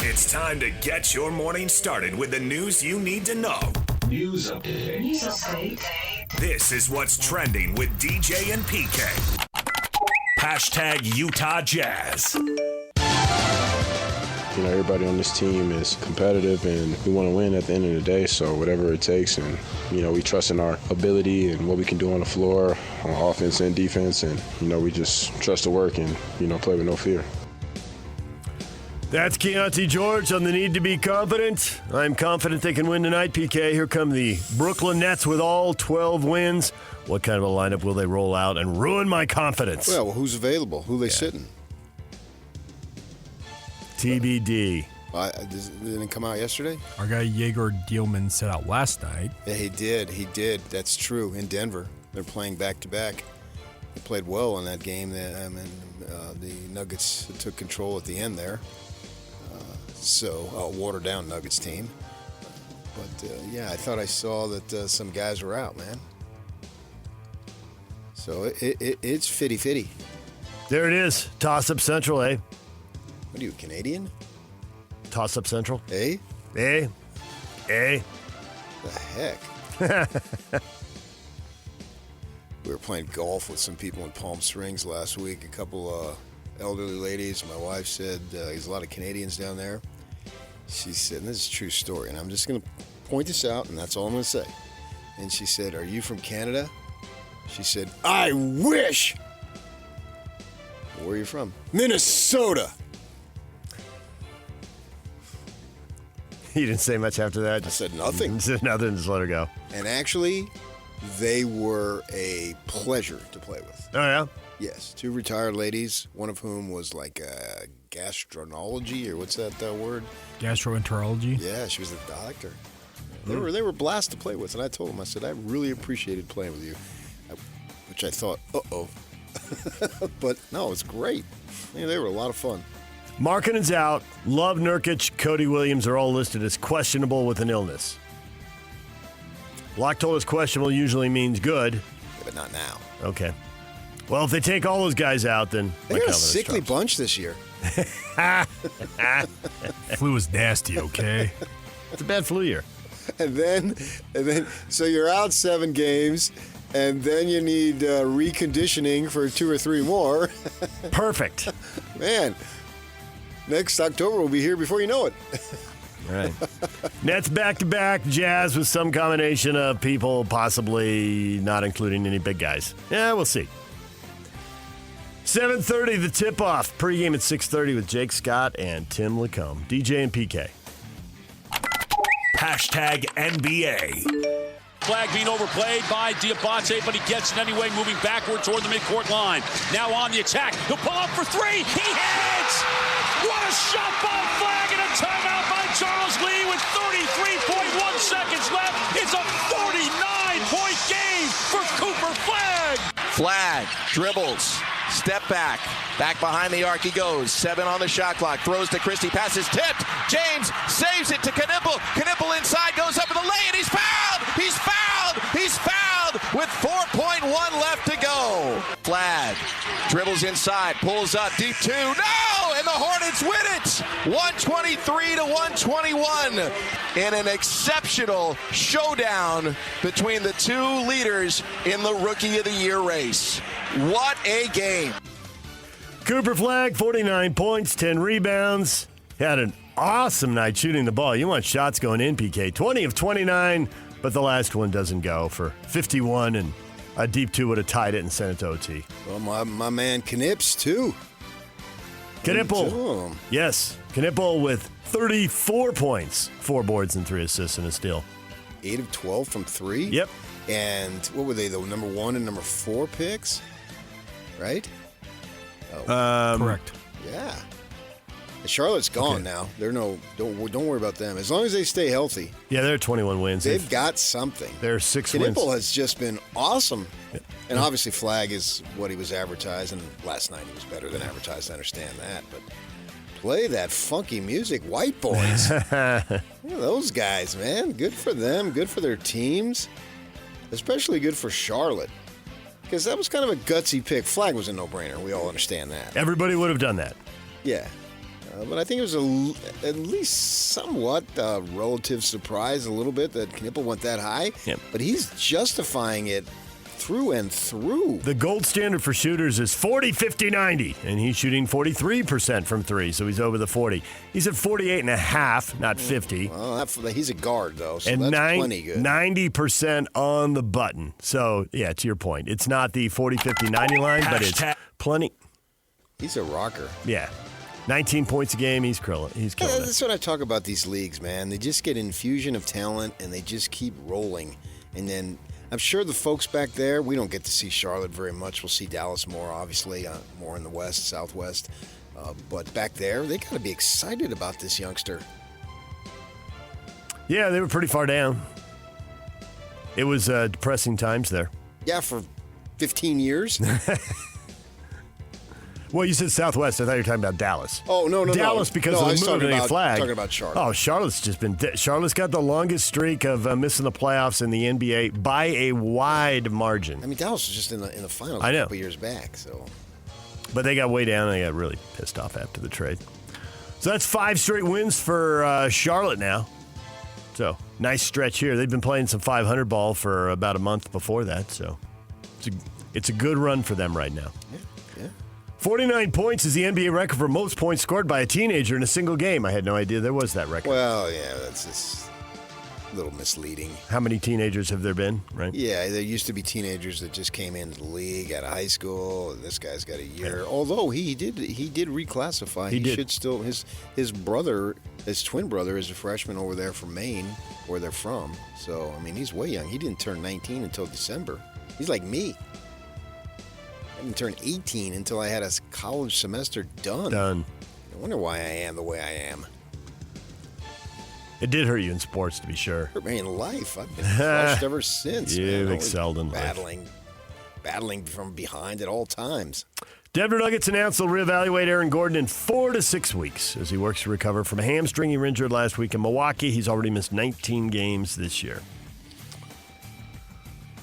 It's time to get your morning started with the news you need to know. News update. This is what's trending with DJ and PK. Hashtag Utah Jazz. You know, everybody on this team is competitive and we want to win at the end of the day, so whatever it takes. And, you know, we trust in our ability and what we can do on the floor, on offense and defense. And, you know, we just trust the work and, you know, play with no fear. That's Keontae George on the need to be confident. I'm confident they can win tonight, PK. Here come the Brooklyn Nets with all 12 wins. What kind of a lineup will they roll out and ruin my confidence? Well, who's available? Who are they sitting? TBD. Didn't it come out yesterday? Our guy Jaeger Dielman set out last night. Yeah, he did. That's true. In Denver. They're playing back-to-back. They played well in that game. The Nuggets took control at the end there. So, watered-down Nuggets team. But, I thought I saw that some guys were out, man. So, it's fitty-fitty. There it is. Toss-up Central, eh? What are you, Canadian? Toss-up Central. Eh? Eh? Eh? The heck? We were playing golf with some people in Palm Springs last week. A couple elderly ladies. My wife said there's a lot of Canadians down there. She said, and this is a true story, and I'm just going to point this out, and that's all I'm going to say. And she said, "Are you from Canada?" She said, "I wish." Where are you from? Minnesota. You didn't say much after that? I said nothing. Said nothing, just let her go. And actually, they were a pleasure to play with. Oh, yeah? Yes, two retired ladies, one of whom was like gastroenterology, or what's that word? Gastroenterology? Yeah, she was a doctor. They were a blast to play with, and I told them, I said, I really appreciated playing with you, which I thought, uh-oh. But no, it's great. Yeah, they were a lot of fun. Markkanen's out. Love, Nurkic, Cody Williams are all listed as questionable with an illness. Locke told us questionable usually means good. Yeah, but not now. Okay. Well, if they take all those guys out, then they're a sickly bunch this year. Flu was nasty, okay? It's a bad flu year. And then, so you're out 7 games, and then you need reconditioning for 2 or 3 more. Perfect. Man, next October will be here before you know it. All right. Nets back-to-back, Jazz with some combination of people, possibly not including any big guys. Yeah, we'll see. 7:30, the tip-off. Pre-game at 6:30 with Jake Scott and Tim Lacombe. DJ and PK. Hashtag NBA. Flagg being overplayed by Dybant, but he gets it anyway, moving backward toward the midcourt line. Now on the attack. He'll pull up for 3. He hits! What a shot by Flagg, and a timeout by Charles Lee with 33.1 seconds left. It's a 49-point game for Cooper Flagg. Flagg dribbles. Step back. Back behind the arc he goes. 7 on the shot clock. Throws to Christie. Passes tipped. James saves it to Knueppel. Knueppel inside. Goes up with a lay, and he's fouled. He's fouled. He's fouled with 4.1 left to go. Flagg dribbles inside. Pulls up. Deep 2. No! And the Hornets win it. 123-121 in an exceptional showdown between the 2 leaders in the Rookie of the Year race. What a game. Cooper Flagg, 49 points, 10 rebounds. Had an awesome night shooting the ball. You want shots going in, PK. 20 of 29, but the last one doesn't go for 51, and a deep 2 would have tied it and sent it to OT. Well, my man Knips, too. Knueppel. Yes, Knueppel with 34 points, 4 boards and 3 assists and a steal. 8 of 12 from 3? Yep. And what were they, the number 1 and number 4 picks? Right? Correct. Yeah. Charlotte's gone now. They're don't worry about them. As long as they stay healthy. Yeah, they're 21 wins. They've got something. They're 6 wins. Knueppel has just been awesome. Yeah. And obviously Flagg is what he was advertised, and last night he was better than advertised. I understand that. But play that funky music, White Boys. Those guys, man. Good for them. Good for their teams. Especially good for Charlotte. Because that was kind of a gutsy pick. Flagg was a no-brainer. We all understand that. Everybody would have done that. Yeah. But I think it was at least somewhat relative surprise a little bit that Knueppel went that high. Yep. But he's justifying it through and through. The gold standard for shooters is 40, 50, 90, and he's shooting 43% from three, so he's over the 40. He's at 48.5, not 50. Well, he's a guard, though, so and that's plenty good. 90% on the button. So, yeah, to your point, it's not the 40, 50, 90 line, but it's plenty. He's a rocker. Yeah. 19 points a game, he's killing it. That's what I talk about these leagues, man. They just get infusion of talent, and they just keep rolling. And then I'm sure the folks back there, we don't get to see Charlotte very much. We'll see Dallas more, obviously, more in the west, southwest. But back there, they got to be excited about this youngster. Yeah, they were pretty far down. It was depressing times there. Yeah, for 15 years. Well, you said Southwest. I thought you were talking about Dallas. Oh, no. Dallas because of the moving of Flagg. Talking about Charlotte. Oh, Charlotte's just been Charlotte's got the longest streak of missing the playoffs in the NBA by a wide margin. I mean, Dallas was just in the finals a couple years back. So, but they got way down and they got really pissed off after the trade. So that's 5 straight wins for Charlotte now. So nice stretch here. They've been playing some 500 ball for about a month before that. So it's a good run for them right now. Yeah. 49 points is the NBA record for most points scored by a teenager in a single game. I had no idea there was that record. Well, yeah, that's just a little misleading. How many teenagers have there been, right? Yeah, there used to be teenagers that just came into the league out of high school. This guy's got a year. Yeah. Although he did reclassify. He should still his brother, his twin brother, is a freshman over there from Maine, where they're from. So I mean, he's way young. He didn't turn 19 until December. He's like me. I didn't turn 18 until I had a college semester done. I wonder why I am the way I am. It did hurt you in sports, to be sure. Hurt me in life. I've been crushed ever since. You've excelled in life. Battling from behind at all times. Denver Nuggets announced they'll reevaluate Aaron Gordon in 4 to 6 weeks as he works to recover from a hamstring he were injured last week in Milwaukee. He's already missed 19 games this year.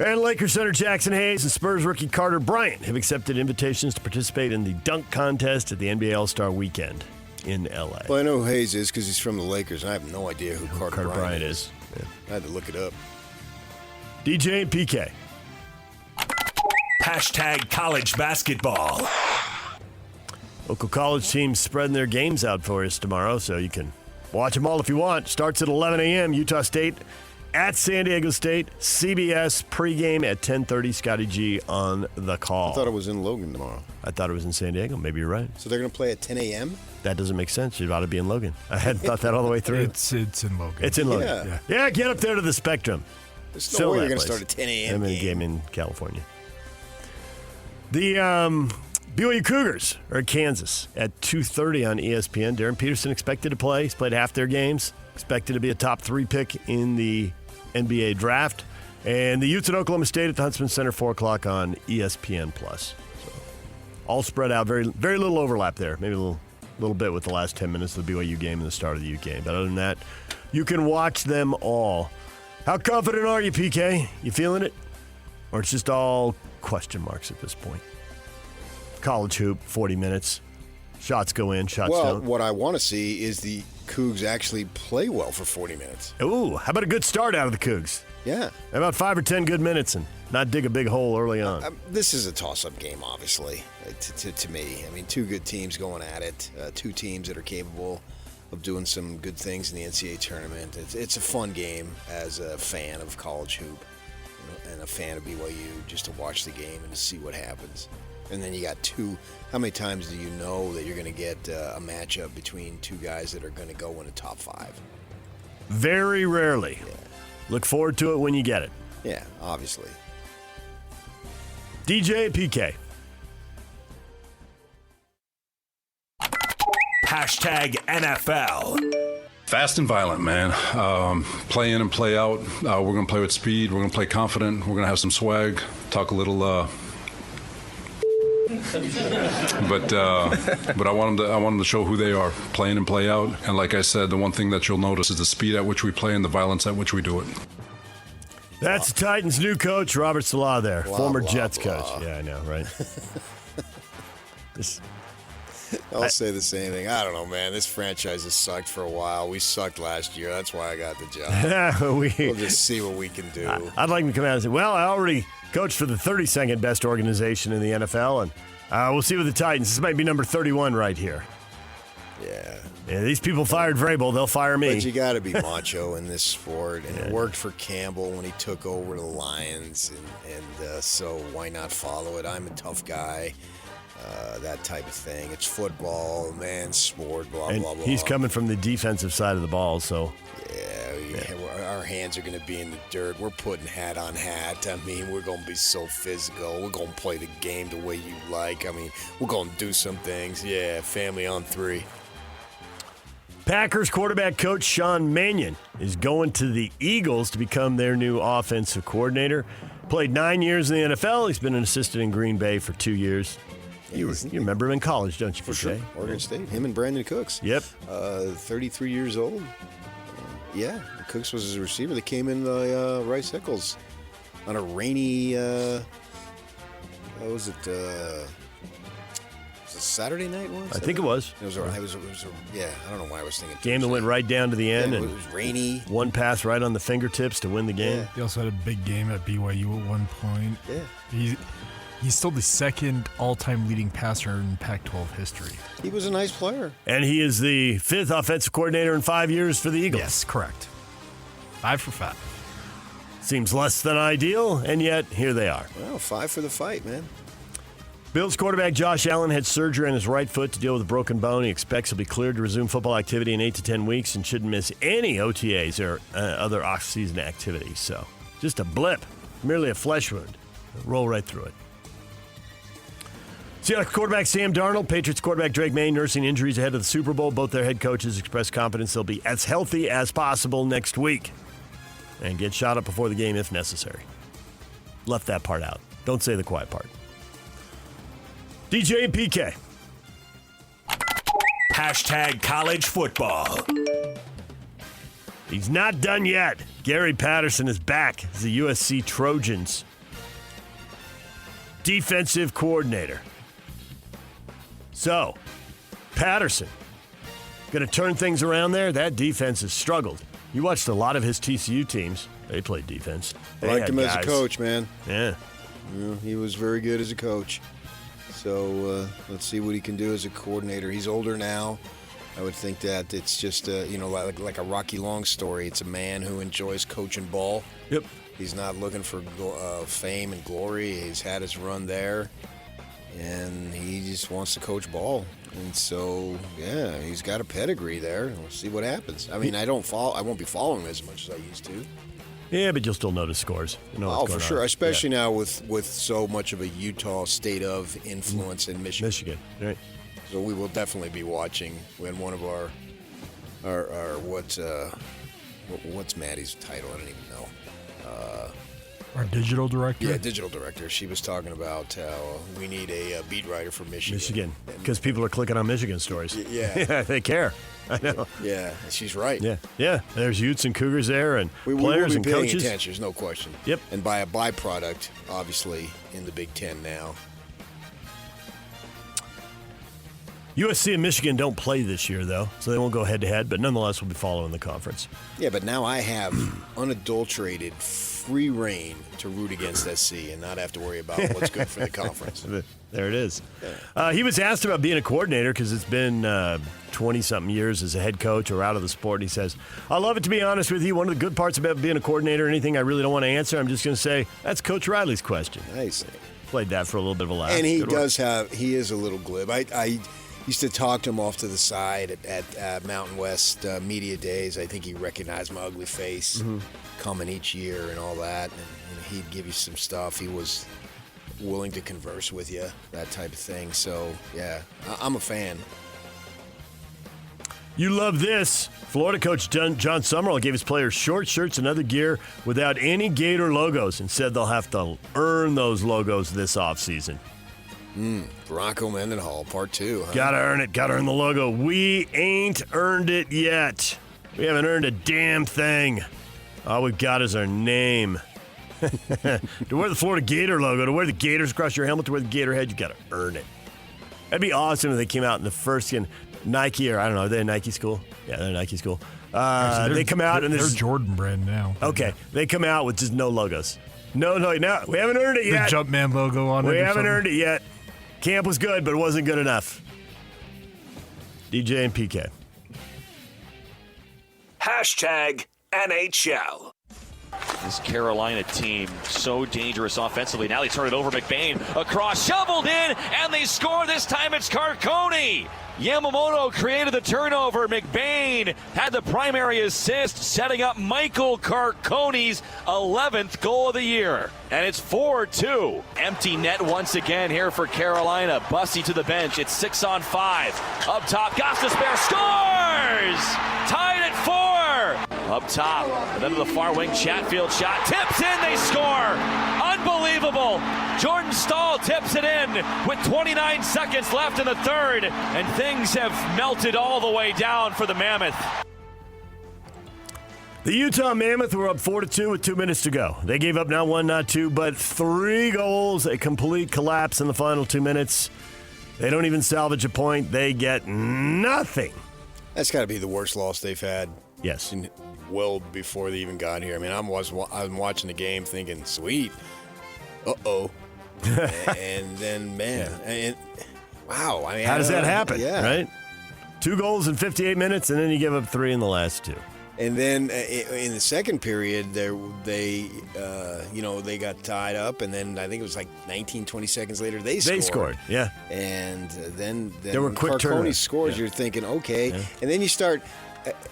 And Lakers center Jackson Hayes and Spurs rookie Carter Bryant have accepted invitations to participate in the dunk contest at the NBA All-Star Weekend in L.A. Well, I know who Hayes is because he's from the Lakers, and I have no idea who Carter Bryant is. Yeah. I had to look it up. DJ and PK. Hashtag college basketball. Local college teams spreading their games out for us tomorrow, so you can watch them all if you want. Starts at 11 a.m. Utah State at San Diego State. CBS pregame at 10:30. Scotty G on the call. I thought it was in Logan tomorrow. I thought it was in San Diego. Maybe you're right. So they're going to play at 10 a.m.? That doesn't make sense. It ought to be in Logan. I hadn't thought that all the way through. It's in Logan. It's in Logan. Yeah, get up there to the Spectrum. There's no way they're going to start at 10 a.m. I'm in a game in California. The BYU Cougars are at Kansas at 2:30 on ESPN. Darren Peterson expected to play. He's played half their games. Expected to be a top 3 pick in the NBA draft. And the Utes at Oklahoma State at the Huntsman Center, 4 o'clock on ESPN+. So all spread out. Very, very little overlap there. Maybe a little bit with the last 10 minutes of the BYU game and the start of the Ute game. But other than that, you can watch them all. How confident are you, PK? You feeling it? Or it's just all question marks at this point? College hoop, 40 minutes. Shots go in, shots don't. Well, what I want to see is the Cougs actually play well for 40 minutes. Ooh, how about a good start out of the Cougs? Yeah. How about 5 or 10 good minutes and not dig a big hole early on? This is a toss-up game, obviously, to me. I mean, 2 good teams going at it, 2 teams that are capable of doing some good things in the NCAA tournament. It's a fun game as a fan of college hoop and a fan of BYU just to watch the game and to see what happens. And then you got 2. How many times do you know that you're going to get a matchup between 2 guys that are going to go in the top 5? Very rarely. Yeah. Look forward to it when you get it. Yeah, obviously. DJ and PK. Hashtag NFL. Fast and violent, man. Play in and play out. We're going to play with speed. We're going to play confident. We're going to have some swag. Talk a little. But I want them to show who they are, playing and play out. And like I said, the one thing that you'll notice is the speed at which we play and the violence at which we do it. That's the Titans' new coach, Robert Salah there, former Jets blah. coach. Yeah, I know, right? I'll say the same thing. I don't know, man. This franchise has sucked for a while. We sucked last year. That's why I got the job. We'll just see what we can do. I'd like him to come out and say, well, I already coached for the 32nd best organization in the NFL, and we'll see with the Titans. This might be number 31 right here. Yeah, these people fired Vrabel. They'll fire me. But you got to be macho in this sport. And it worked for Campbell when he took over the Lions. And so why not follow it? I'm a tough guy. That type of thing. It's football, man's sport, blah, and blah, blah. He's coming from the defensive side of the ball, so. Yeah, our hands are going to be in the dirt. We're putting hat on hat. I mean, we're going to be so physical. We're going to play the game the way you like. I mean, we're going to do some things. Yeah, family on 3. Packers quarterback coach Sean Mannion is going to the Eagles to become their new offensive coordinator. Played 9 years in the NFL. He's been an assistant in Green Bay for 2 years. You remember him in college, don't you? For sure. Oregon State. Him and Brandon Cooks. Yep. 33 years old. Yeah, Cooks was his receiver. They came in Rice Eccles on a rainy, what was it? Was it Saturday night once? I think it was. It was yeah, I don't know why I was thinking. Game that went right down to the end. Yeah, and it was rainy. One pass right on the fingertips to win the game. Yeah. He also had a big game at BYU at one point. Yeah. He's still the second all-time leading passer in Pac-12 history. He was a nice player. And he is the 5th offensive coordinator in 5 years for the Eagles. Yes, correct. 5 for 5. Seems less than ideal, and yet here they are. Well, 5 for the fight, man. Bills quarterback Josh Allen had surgery on his right foot to deal with a broken bone. He expects he'll be cleared to resume football activity in 8 to 10 weeks and shouldn't miss any OTAs or other off-season activities. So just a blip, merely a flesh wound. Roll right through it. Seahawks quarterback Sam Darnold, Patriots quarterback Drake May nursing injuries ahead of the Super Bowl. Both their head coaches expressed confidence they'll be as healthy as possible next week and get shot up before the game if necessary. Left that part out. Don't say the quiet part. DJ and PK. Hashtag college football. He's not done yet. Gary Patterson is back as the USC Trojans defensive coordinator. So, Patterson, going to turn things around there? That defense has struggled. You watched a lot of his TCU teams. They played defense. I liked him as a coach, man. Yeah. He was very good as a coach. So let's see what he can do as a coordinator. He's older now. I would think that it's just, like a Rocky Long story. It's a man who enjoys coaching ball. Yep. He's not looking for fame and glory. He's had his run there. And he just wants to coach ball. And so, yeah, he's got a pedigree there. We'll see what happens. I mean, I won't be following him as much as I used to. Yeah, but you'll still notice scores. You know what's for going sure. on. Especially now with so much of a Utah state of influence in Michigan. Michigan, right. So we will definitely be watching when one of our what's Maddie's title? I don't even know. Our digital director? Yeah, digital director. She was talking about how we need a beat writer for Michigan. Michigan, because people are clicking on Michigan stories. Yeah. Yeah, they care. I know. Yeah, she's right. Yeah. There's Utes and Cougars there, and players and coaches. We will be paying attention, there's no question. Yep. And by a byproduct, obviously, in the Big Ten now. USC and Michigan don't play this year, though, so they won't go head-to-head, but nonetheless we'll be following the conference. Yeah, but now I have unadulterated free reign to root against SC and not have to worry about what's good for the conference. There it is. He was asked about being a coordinator because it's been 20-something years as a head coach or out of the sport. And he says, I love it, to be honest with you. One of the good parts about being a coordinator, anything I really don't want to answer, I'm just going to say, that's Coach Riley's question. Nice. Played that for a little bit of a laugh. And he is a little glib. I used to talk to him off to the side at Mountain West Media Days. I think he recognized my ugly face coming each year and all that. And he'd give you some stuff. He was willing to converse with you, that type of thing. So, yeah, I'm a fan. You love this. Florida coach John Summerall gave his players short shirts and other gear without any Gator logos and said they'll have to earn those logos this offseason. Bronco Mendenhall, part 2. Huh? Gotta earn it. Gotta earn the logo. We ain't earned it yet. We haven't earned a damn thing. All we've got is our name. To wear the Florida Gator logo, to wear the Gators across your helmet, to wear the Gator head, you gotta earn it. That'd be awesome if they came out in the first skin. Nike, or I don't know, are they a Nike school? Yeah, they're a Nike school. They come out and they're there's Jordan brand now. Okay, they come out with just no logos. No, we haven't earned it yet. The Jumpman logo on it. We haven't earned it yet. Camp was good, but it wasn't good enough. DJ and PK. #NHL. This Carolina team so dangerous offensively. Now they turn it over. McBain across, shoveled in, and they score. This time it's Carcone. Yamamoto created the turnover. McBain had the primary assist, setting up Michael Carcone's 11th goal of the year. And it's 4-2. Empty net once again here for Carolina. Bussy to the bench. It's 6-on-5. Up top, Gostisbehere scores! Tied at 4. Up top, and then to the far wing, Chatfield shot. Tips in, they score! Unbelievable! Jordan Stahl tips it in with 29 seconds left in the third, and things have melted all the way down for the Mammoth. The Utah Mammoth were up 4-2 with 2 minutes to go. They gave up not 1, not 2, but 3 goals, a complete collapse in the final 2 minutes. They don't even salvage a point. They get nothing. That's got to be the worst loss they've had. Yes. Well before they even got here. I mean, I'm watching the game thinking, sweet. Uh-oh. And then, man, wow. I mean, how does that happen, right? 2 goals in 58 minutes, and then you give up 3 in the last 2. And then in the second period, they got tied up, and then I think it was like 19, 20 seconds later, they scored. They scored, yeah. And then there were quick Carcone scores, you're thinking, okay. Yeah. And then you start,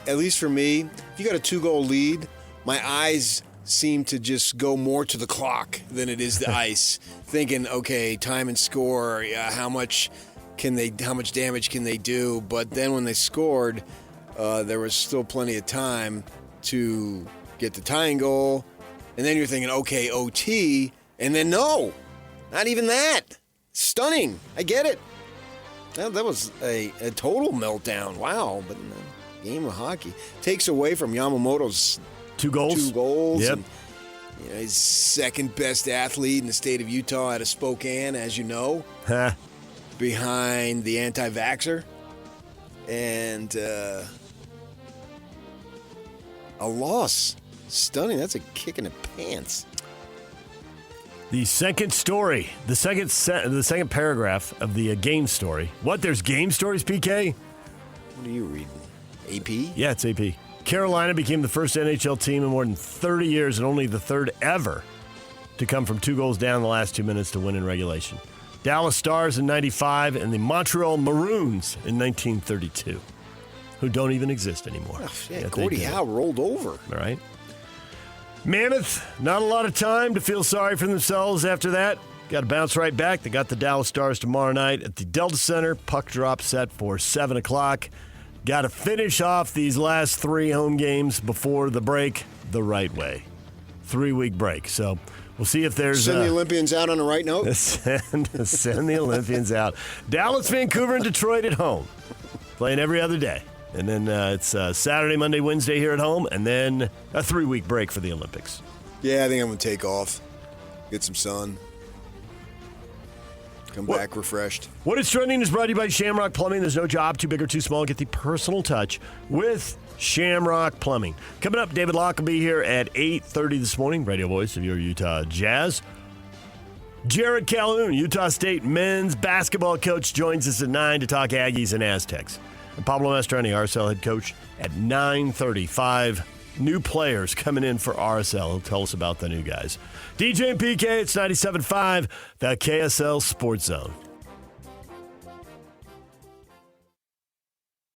at least for me, if you got a 2-goal lead, my eyes seem to just go more to the clock than it is the ice, thinking, okay, time and score, how much damage can they do? But then when they scored, there was still plenty of time to get the tying goal, and then you're thinking, okay, OT, and then no, not even that. Stunning. I get it. That was a total meltdown. Wow, but game of hockey takes away from Yamamoto's 2 goals. Yep. And, he's second best athlete in the state of Utah out of Spokane, as you know, behind the anti-vaxxer. And a loss. Stunning. That's a kick in the pants. The second story, the second paragraph of the game story. What, there's game stories, PK? What are you reading? AP? Yeah, it's AP. Carolina became the first NHL team in more than 30 years and only the third ever to come from 2 goals down in the last 2 minutes to win in regulation. Dallas Stars in 95 and the Montreal Maroons in 1932, who don't even exist anymore. Oh, yeah, Gordie Howe rolled over. All right. Mammoth, not a lot of time to feel sorry for themselves after that. Got to bounce right back. They got the Dallas Stars tomorrow night at the Delta Center. Puck drop set for 7 o'clock. Got to finish off these last 3 home games before the break the right way. 3-week break. So we'll see if there's... Send the Olympians out on the right note? Send the Olympians out. Dallas, Vancouver, and Detroit at home. Playing every other day. And then it's Saturday, Monday, Wednesday here at home, and then a 3-week break for the Olympics. Yeah, I think I'm going to take off, get some sun, come back refreshed. What is Trending is brought to you by Shamrock Plumbing. There's no job too big or too small. Get the personal touch with Shamrock Plumbing. Coming up, David Locke will be here at 8:30 this morning, radio voice of your Utah Jazz. Jared Calhoun, Utah State men's basketball coach, joins us at 9 to talk Aggies and Aztecs. And Pablo Mastrani, RSL head coach, at 9:35. New players coming in for RSL. He'll tell us about the new guys. DJ and PK, it's 97.5, the KSL Sports Zone.